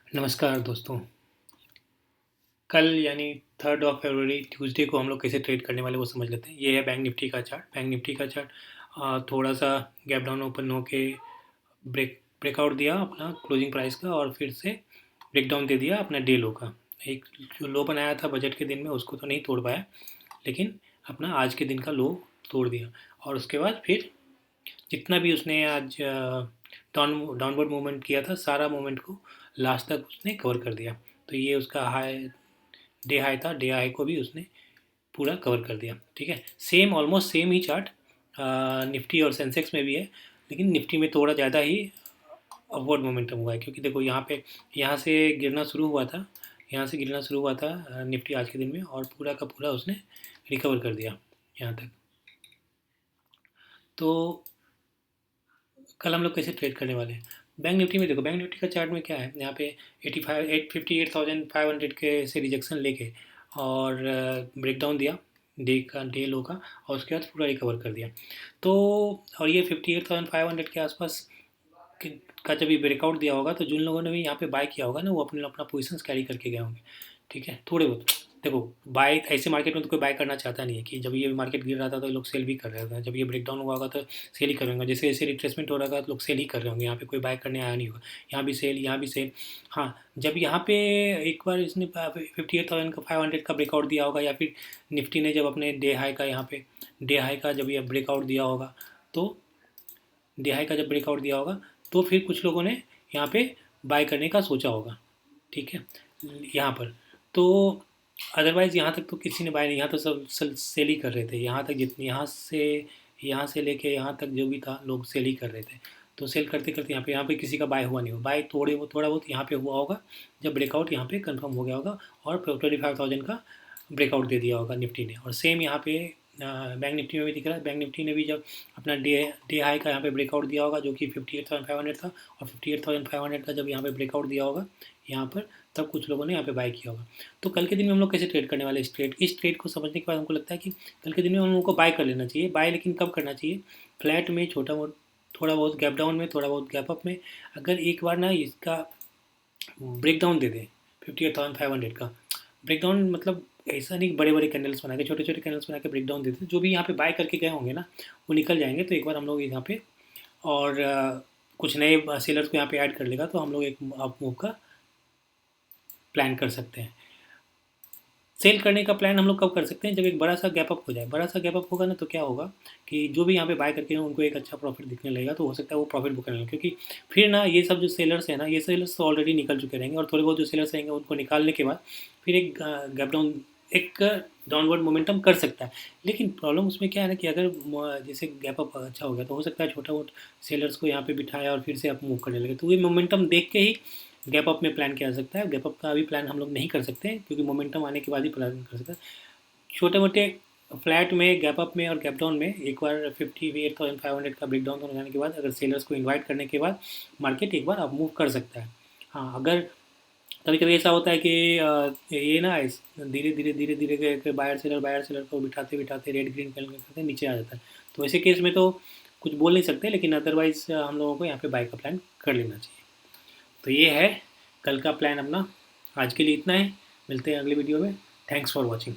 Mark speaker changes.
Speaker 1: नमस्कार दोस्तों। कल यानी 3rd ऑफ फरवरी ट्यूसडे को हम लोग कैसे ट्रेड करने वाले वो समझ लेते हैं। ये है बैंक निफ्टी का चार्ट। बैंक निफ्टी का चार्ट थोड़ा सा गैप डाउन ओपन होके ब्रेकआउट दिया अपना क्लोजिंग प्राइस का, और फिर से ब्रेक डाउन दे दिया अपना डे लो का। एक जो लो बनाया था बजट के दिन में उसको तो नहीं तोड़ पाया, लेकिन अपना आज के दिन का लो तोड़ दिया। और उसके बाद फिर जितना भी उसने आज डाउनवर्ड मूवमेंट किया था, सारा मूवमेंट को लास्ट तक उसने कवर कर दिया। तो ये उसका डे हाई था। डे हाई को भी उसने पूरा कवर कर दिया। ठीक है, सेम ऑलमोस्ट सेम ही चार्ट निफ्टी और सेंसेक्स में भी है, लेकिन निफ्टी में थोड़ा ज़्यादा ही अपवर्ड मोमेंटम हुआ है, क्योंकि देखो यहाँ पे यहाँ से गिरना शुरू हुआ था। यहाँ से गिरना शुरू हुआ था निफ्टी आज के दिन में, और पूरा का पूरा उसने रिकवर कर दिया यहाँ तक। तो कल हम लोग कैसे ट्रेड करने वाले हैं। बैंक निफ्टी में देखो, बैंक निफ्टी का चार्ट में क्या है, यहाँ पे 58,500 के से रिजेक्शन लेके और ब्रेक डाउन दिया डे लो का, और उसके बाद पूरा रिकवर कर दिया। तो और ये 58,500 के आसपास का जब ये ब्रेकआउट दिया होगा, तो जिन लोगों ने भी यहाँ पे बाय किया होगा ना, वो अपने अपना पोजिशन कैरी करके गए होंगे। ठीक है, थोड़े बहुत देखो, बाय ऐसे मार्केट में तो कोई बाय करना चाहता नहीं है कि जब ये मार्केट गिर रहा था तो लोग सेल भी कर रहे थे, जब ये ब्रेक डाउन हुआ होगा तो सेल ही कर रहे होंगे। जैसे जैसे रिट्रेसमेंट हो रहा था तो लोग सेल ही कर रहे होंगे, यहाँ पे कोई बाय करने आया नहीं होगा। यहाँ भी सेल, यहाँ भी सेल। हाँ, जब यहाँ पे एक बार इसने 58,500 का ब्रेकआउट दिया होगा, या फिर निफ्टी ने जब अपने डे हाई का यहाँ पे डे हाई का जब ये ब्रेकआउट दिया होगा, तो डे हाई का जब ब्रेकआउट दिया होगा, तो फिर कुछ लोगों ने यहाँ पे बाय करने का सोचा होगा। ठीक है, यहाँ पर तो अदरवाइज़ यहाँ तक तो किसी ने बाय नहीं, यहाँ तो सब सेल ही कर रहे थे। यहाँ तक जितनी यहाँ से लेके यहाँ तक जो भी था, लोग सेल ही कर रहे थे। तो सेल करते करते यहाँ पे किसी का बाय हुआ नहीं हो। बाय थोड़ा बहुत यहाँ पे हुआ होगा, जब ब्रेकआउट यहाँ पे कंफर्म हो गया होगा और 25,000 का ब्रेकआउट दे दिया होगा निफ्टी ने। और सेम यहाँ पे बैंक निफ्टी में भी दिख रहा है। बैंक निफ्टी ने भी जब अपना डे हाई का यहाँ पे ब्रेकआउट दिया होगा, जो कि 58,500 था, और 58,500 का जब यहाँ पे ब्रेकआउट दिया होगा यहाँ पर, तब कुछ लोगों ने यहाँ पे बाय किया होगा। तो कल के दिन में हम लोग कैसे ट्रेड करने वाले इस ट्रेड को समझने के बाद हमको लगता है कि कल के दिन में हम लोगों को बाय कर लेना चाहिए। बाय लेकिन कब करना चाहिए, फ्लैट में, थोड़ा बहुत गैप डाउन में, थोड़ा बहुत गैप अप में। अगर एक बार ना इसका ब्रेक डाउन दे दें 58,500 का ब्रेक डाउन, मतलब ऐसा नहीं बड़े बड़े कैंडल्स बना के, छोटे छोटे कैंडल्स बना के ब्रेक डाउन देते हैं, जो भी यहाँ पे बाय करके गए होंगे ना, वो निकल जाएंगे। तो एक बार हम लोग यहाँ पे और कुछ नए सेलर्स को यहाँ पे ऐड कर लेगा, तो हम लोग एक अप मूव का प्लान कर सकते हैं। सेल करने का प्लान हम लोग कब कर सकते हैं, जब एक बड़ा सा गैप अप हो जाए। बड़ा सा गैप अप होगा ना, तो क्या होगा कि जो भी यहाँ पे बाय करके हैं उनको एक अच्छा प्रॉफिट दिखने लगेगा, तो हो सकता है वो प्रॉफिट बुक करने लगे। क्योंकि फिर ना ये सब जो सेलर्स हैं ना, ये सेलर्स तो ऑलरेडी निकल चुके रहेंगे, और थोड़े बहुत जो सेलर्स रहेंगे उनको निकालने के बाद फिर एक गैप डाउन, एक डाउनवर्ड मोमेंटम कर सकता है। लेकिन प्रॉब्लम उसमें क्या है ना, कि अगर जैसे गैप अप अच्छा हो गया, तो हो सकता है छोटा बहुत सेलर्स को यहाँ पे बिठाया और फिर से आप मूव करने लगे, तो ये मोमेंटम देख के ही गैप अप में प्लान किया जा सकता है। गैप अप का अभी प्लान हम लोग नहीं कर सकते हैं, क्योंकि मोमेंटम आने के बाद ही प्लान कर सकते हैं। छोटे मोटे फ्लैट में, गैप अप में और गैप डाउन में एक बार 58,500 का ब्रेक डाउन होने के बाद, अगर सेलर्स को इन्वाइट करने के बाद मार्केट एक बार अप मूव कर सकता है। हाँ, अगर कभी कभी ऐसा होता है कि ये ना धीरे धीरे करके बायर सेलर को बिठाते बिठाते रेड ग्रीन कलर करते नीचे आ जाता है। तो ऐसे केस में तो कुछ बोल नहीं सकते, लेकिन अदरवाइज़ हम लोगों को यहाँ पे बाय का प्लान कर लेना चाहिए। तो ये है कल का प्लान अपना। आज के लिए इतना है, मिलते हैं अगले वीडियो में। Thanks for watching.